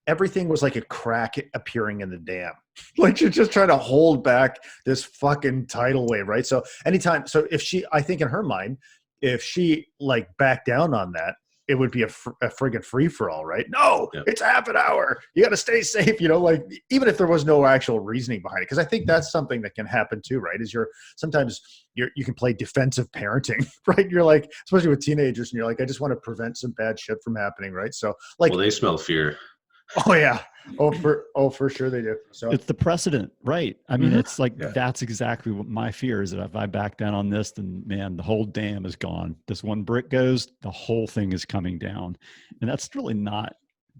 everything was like a crack appearing in the dam. Like you're just trying to hold back this fucking tidal wave, right? So anytime, so if she, I think in her mind, if she like backed down on that, it would be a friggin' free for all, right? No, Yep. it's half an hour. You got to stay safe, like even if there was no actual reasoning behind it, because I think that's something that can happen too, right? Is sometimes you can play defensive parenting, right? You're like, especially with teenagers, and you're like, I just want to prevent some bad shit from happening, right? So like, well, they smell fear. oh yeah, for sure they do. So it's the precedent, right? I mean, it's like that's exactly what my fear is, that if I back down on this, then man, the whole dam is gone. This one brick goes, the whole thing is coming down, and that's really not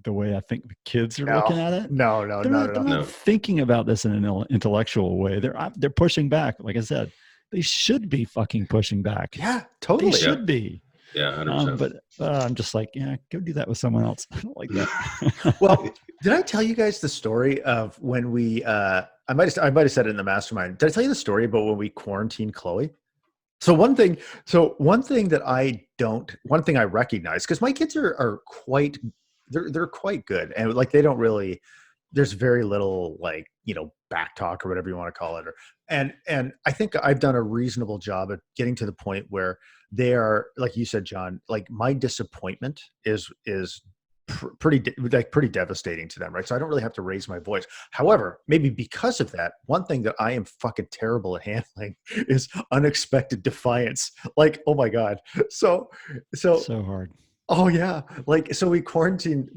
the way I think the kids are looking at it. No, they're not thinking about this in an intellectual way. They're pushing back. Like I said, they should be fucking pushing back. Yeah, totally. They should be. Yeah, 100%. But I'm just like, yeah, go do that with someone else. I don't like that. Well, did I tell you guys the story of when we? I might have said it in the mastermind. Did I tell you the story about when we quarantined Chloe? So one thing that one thing I recognize, because my kids are quite, they're quite good, and like they don't really. There's very little like back talk or whatever you want to call it, and I think I've done a reasonable job at getting to the point where they are, like you said, John, like my disappointment is pretty devastating to them, right? So I don't really have to raise my voice. However, maybe because of that, one thing that I am fucking terrible at handling is unexpected defiance. Like, oh my god, so hard. Oh yeah, like so we quarantined.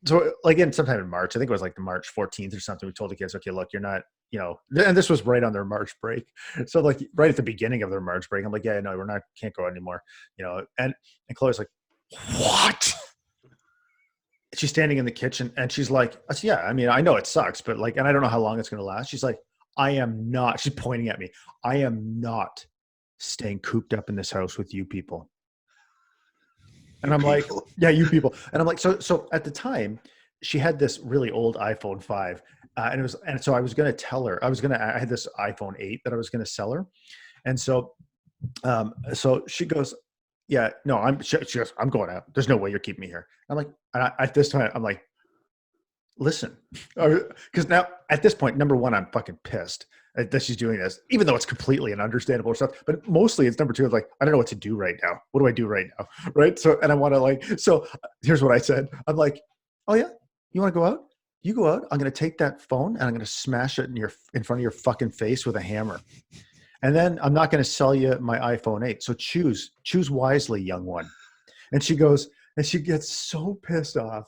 So again, sometime in March, I think it was like the March 14th or something. We told the kids, okay, look, you're not, and this was right on their March break. So like right at the beginning of their March break, I'm like, yeah, no, can't go out anymore, and Chloe's like, what? She's standing in the kitchen and she's like, yeah, I mean, I know it sucks, but like, and I don't know how long it's going to last. She's like, she's pointing at me. I am not staying cooped up in this house with you people. And I'm like, yeah, you people. And I'm like, so at the time, she had this really old iPhone 5, and so I was going to tell her, I had this iPhone 8 that I was going to sell her, and so she goes, yeah, no, she goes, I'm going out. There's no way you're keeping me here. I'm like, at this time, I'm like, listen, because now at this point, number one, I'm fucking pissed that she's doing this, even though it's completely an understandable stuff. But mostly it's number two. It's like, I don't know what to do right now. What do I do right now? Right. So, and I want to so here's what I said. I'm like, oh yeah, you want to go out? You go out. I'm going to take that phone and I'm going to smash it in front of your fucking face with a hammer. And then I'm not going to sell you my iPhone 8. So choose wisely, young one. And she goes, and she gets so pissed off.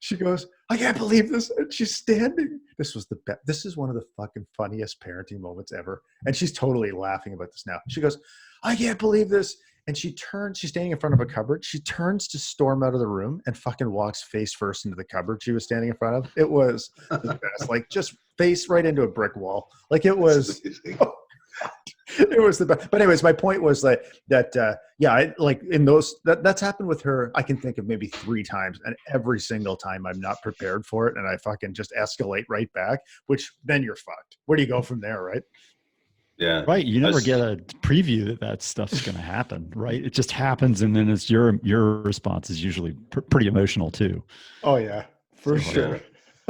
She goes, I can't believe this. And she's standing. This was the best. This is one of the fucking funniest parenting moments ever. And she's totally laughing about this now. She goes, I can't believe this. And she's standing in front of a cupboard. She turns to storm out of the room and fucking walks face first into the cupboard she was standing in front of. It was the best. Like just face right into a brick wall. Like it was. It was the best. But anyways, my point was that's happened with her. I can think of maybe 3 times, and every single time I'm not prepared for it, and I fucking just escalate right back. Which then you're fucked. Where do you go from there, right? Yeah, right. You never get a preview that stuff's going to happen, right? It just happens, and then it's your response is usually pretty emotional too. Oh yeah, for sure.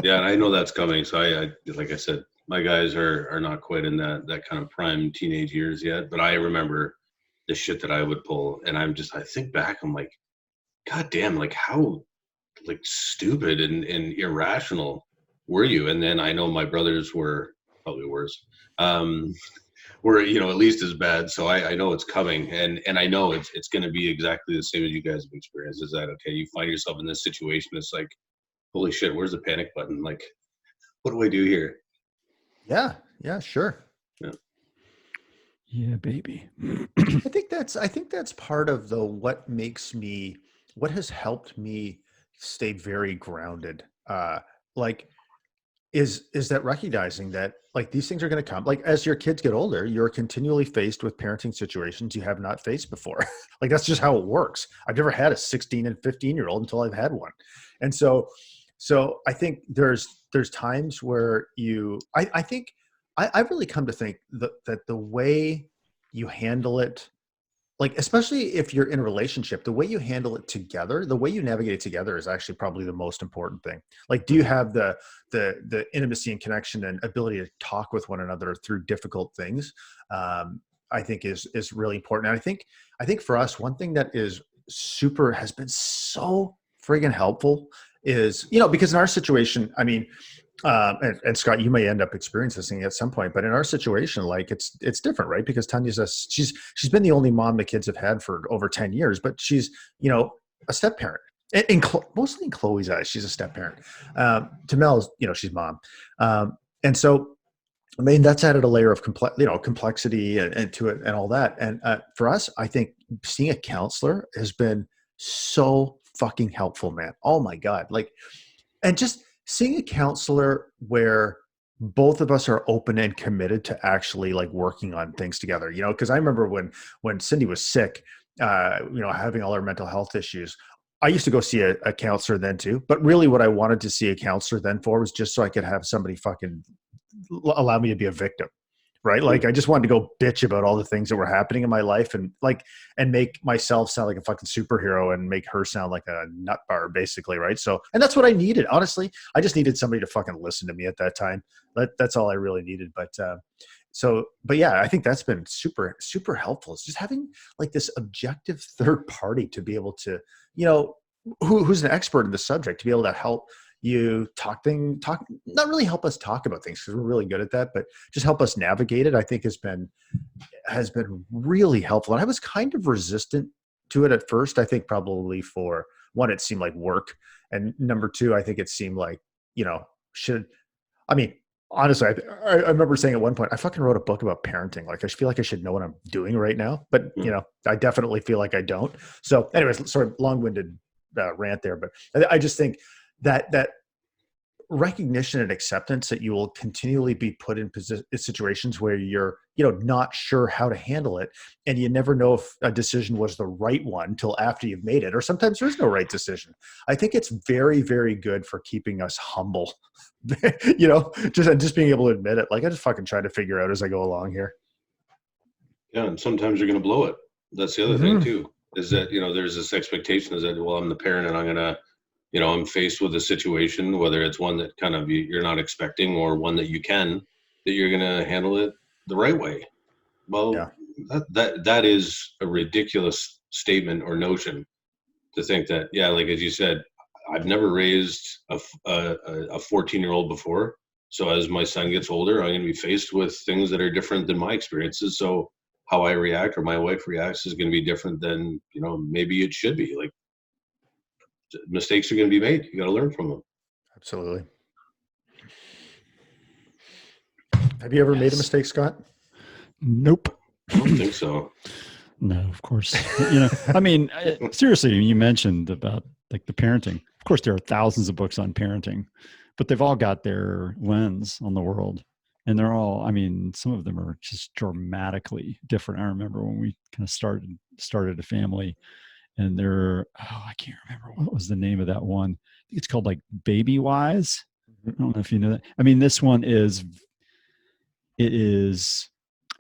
Yeah, and I know that's coming. So I like I said, my guys are not quite in that kind of prime teenage years yet, but I remember the shit that I would pull, and I think back, I'm like, God damn, like how like stupid and irrational were you? And then I know my brothers were probably worse, were at least as bad. So I know it's coming, and I know it's going to be exactly the same as you guys have experienced. Is that okay? You find yourself in this situation, it's like, holy shit, where's the panic button? Like, what do I do here? Yeah, sure. Yeah, baby. I think that's part of what has helped me stay very grounded. Is that recognizing that like these things are going to come. Like as your kids get older, you're continually faced with parenting situations you have not faced before. Like that's just how it works. I've never had a 16 and 15-year-old until I've had one, and so I think there's times where I think I've really come to think that the way you handle it like, especially if you're in a relationship, the way you handle it together, the way you navigate it together is actually probably the most important thing. Like, do you have the intimacy and connection and ability to talk with one another through difficult things? I think is really important. And I think for us, one thing that is has been so friggin' helpful is, because in our situation, I mean, and Scott, you may end up experiencing this thing at some point, but in our situation, like it's different, right? Because Tanya's she's been the only mom the kids have had for over 10 years, but she's, a step parent. Mostly in Chloe's eyes, she's a step parent. To Mel's, she's mom. And so, I mean, that's added a layer of complexity and to it and all that. And for us, I think seeing a counselor has been so fucking helpful, man. Oh my God. Like, and just seeing a counselor where both of us are open and committed to actually like working on things together, because I remember when Cindy was sick, having all her mental health issues, I used to go see a counselor then too. But really what I wanted to see a counselor then for was just so I could have somebody fucking allow me to be a victim. Right. Like I just wanted to go bitch about all the things that were happening in my life and make myself sound like a fucking superhero and make her sound like a nut bar basically. Right. So, and that's what I needed. Honestly, I just needed somebody to fucking listen to me at that time. That's all I really needed. But yeah, I think that's been super, super helpful. It's just having like this objective third party to be able to, who's an expert in the subject, to be able to help you not really help us talk about things because we're really good at that, but just help us navigate it, I think has been really helpful. And I was kind of resistant to it at first. I think probably for one, it seemed like work. And number two, I think it seemed like, honestly, I remember saying at one point, I fucking wrote a book about parenting. Like I feel like I should know what I'm doing right now, but I definitely feel like I don't. So anyways, sort of long-winded rant there, but I just think that recognition and acceptance that you will continually be put in situations where you're, not sure how to handle it. And you never know if a decision was the right one until after you've made it, or sometimes there's no right decision. I think it's very, very good for keeping us humble, just being able to admit it. Like I just fucking try to figure out as I go along here. Yeah. And sometimes you're going to blow it. That's the other thing too, is that, there's this expectation is that, well, I'm the parent and I'm going to, I'm faced with a situation, whether it's one that kind of you're not expecting or one that that you're going to handle it the right way. Well, yeah. that is a ridiculous statement or notion to think that, yeah, like as you said, I've never raised a 14-year-old before. So as my son gets older, I'm going to be faced with things that are different than my experiences. So how I react or my wife reacts is going to be different than, maybe it should be. Like, mistakes are going to be made. You got to learn from them. Absolutely. Have you ever made a mistake, Scott? Nope. I don't think so. No, of course. Seriously, you mentioned about like the parenting. Of course, there are thousands of books on parenting, but they've all got their lens on the world. And they're all, some of them are just dramatically different. I remember when we kind of started a family, and I can't remember what was the name of that one. I think it's called like Baby Wise. I don't know if you know that. This one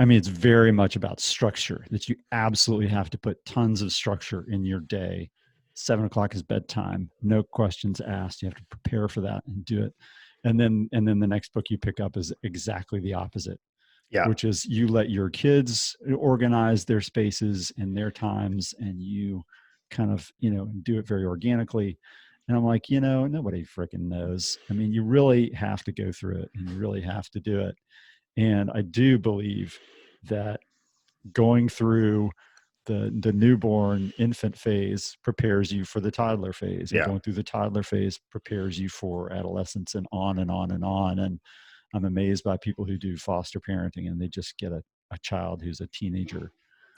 it's very much about structure, that you absolutely have to put tons of structure in your day. 7:00 is bedtime, no questions asked. You have to prepare for that and do it. And then the next book you pick up is exactly the opposite. Yeah. Which is you let your kids organize their spaces and their times, and you kind of, do it very organically. And I'm like, nobody freaking knows. You really have to go through it and you really have to do it. And I do believe that going through the newborn infant phase prepares you for the toddler phase. And going through the toddler phase prepares you for adolescence, and on and on and on. And I'm amazed by people who do foster parenting and they just get a child who's a teenager.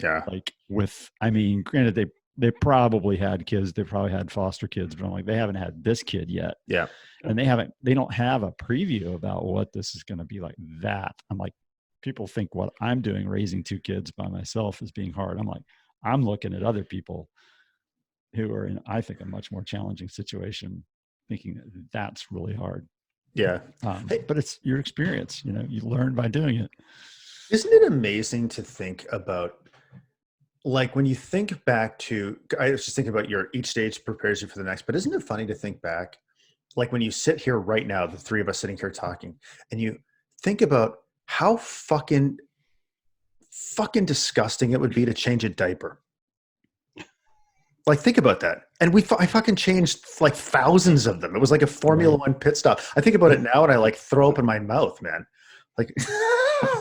Yeah. Like granted, they probably had kids, they probably had foster kids, but I'm like, they haven't had this kid yet. Yeah. And they don't have a preview about what this is going to be like that. I'm like, people think what I'm doing, raising 2 kids by myself, is being hard. I'm like, I'm looking at other people who are in, I think, a much more challenging situation, thinking that that's really hard. Yeah. But it's your experience, you learn by doing it. Isn't it amazing to think about like when you think back to, I was just thinking about each stage prepares you for the next, but isn't it funny to think back? Like when you sit here right now, the three of us sitting here talking, and you think about how fucking disgusting it would be to change a diaper. Like, think about that. And I fucking changed like thousands of them. It was like a Formula One pit stop. I think about it now and I like throw up in my mouth, man. Like,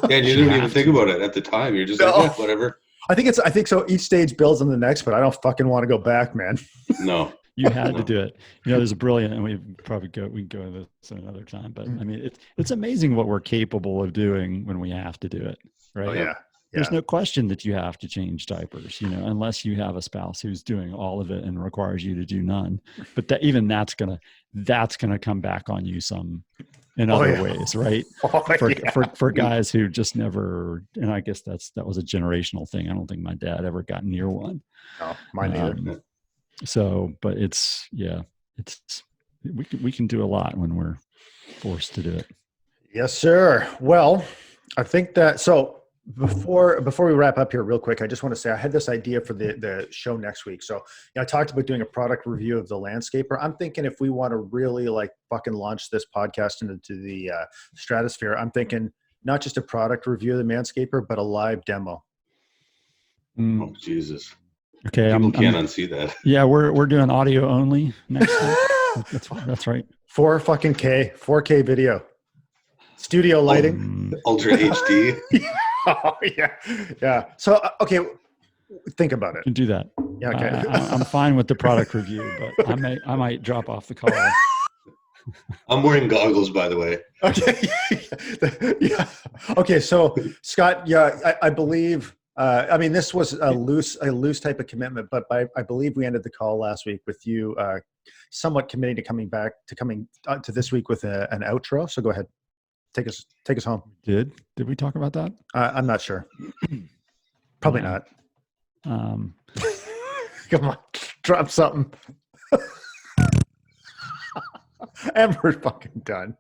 yeah, you didn't even think about it at the time. You're just like, yeah, whatever. I think so. Each stage builds on the next, but I don't fucking want to go back, man. No, you had to do it. There's a brilliant, and we can go into this another time, but I mean, it's amazing what we're capable of doing when we have to do it. Right. Oh, yeah. There's no question that you have to change diapers, unless you have a spouse who's doing all of it and requires you to do none. But that's gonna come back on you some in other ways, right? For guys who just never, and I guess that was a generational thing. I don't think my dad ever got near one. No, mine neither. So, but we can do a lot when we're forced to do it. Yes, sir. Well, I think that so. Before we wrap up here real quick, I just want to say I had this idea for the show next week. So I talked about doing a product review of the Landscaper. I'm thinking if we want to really like fucking launch this podcast into the stratosphere, I'm thinking not just a product review of the Manscaper, but a live demo. Oh, Jesus. Okay. People can't unsee that. Yeah, we're doing audio only next week. That's right. 4K video. Studio lighting. Ultra HD. Oh, yeah. So, okay, think about it. You can do that. Yeah, okay. I'm fine with the product review, but I might drop off the call. I'm wearing goggles, by the way. Okay. Yeah. Okay, so Scott, I believe. I mean, this was a loose type of commitment, but I believe we ended the call last week with you somewhat committing to coming to this week with an outro. So go ahead. Take us home. Did we talk about that? I'm not sure. Probably not. Come on, drop something. And we're fucking done.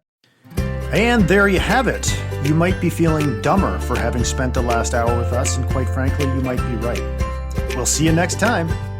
And there you have it. You might be feeling dumber for having spent the last hour with us, and quite frankly, you might be right. We'll see you next time.